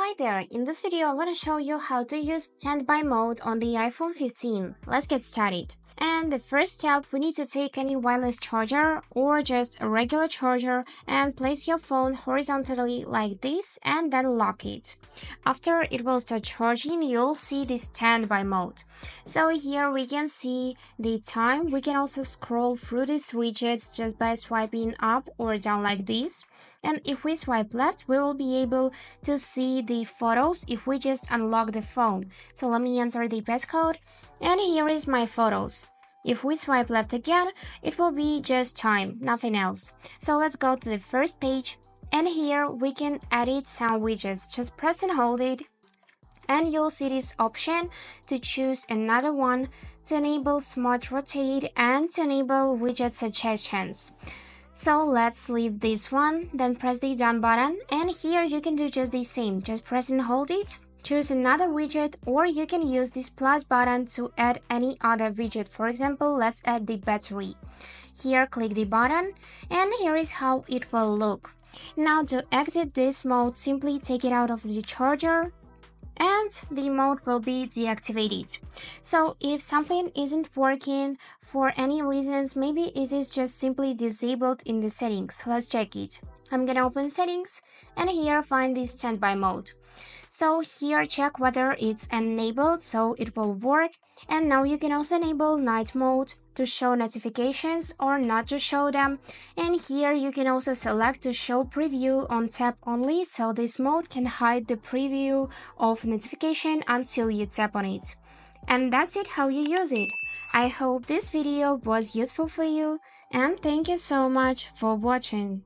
Hi there, in this video I want to show you how to use standby mode on the iPhone 15. Let's get started. And the first step, we need to take any wireless charger or just a regular charger and place your phone horizontally like this and then lock it. After it will start charging, you'll see the standby mode. So here we can see the time. We can also scroll through these widgets just by swiping up or down like this. And if we swipe left, we will be able to see the photos if we just unlock the phone. So let me enter the passcode, and here is my photos. If we swipe left again, it will be just time, nothing else. So let's go to the first page, and here we can edit some widgets. Just press and hold it, and you'll see this option to choose another one, to enable smart rotate and to enable widget suggestions. So let's leave this one, then press the done button, and here you can do just the same. Just press and hold it, choose another widget, or you can use this plus button to add any other widget. For example, let's add the battery. Here click the button, and here is how it will look. Now to exit this mode, simply take it out of the charger and the mode will be deactivated. So if something isn't working for any reasons, maybe it is just simply disabled in the settings. Let's check it. I'm gonna open settings and here find the standby mode. So here check whether it's enabled so it will work, and now you can also enable night mode to show notifications or not to show them, and here you can also select to show preview on tap only, so this mode can hide the preview of notification until you tap on it. And that's it, how you use it. I hope this video was useful for you, and thank you so much for watching.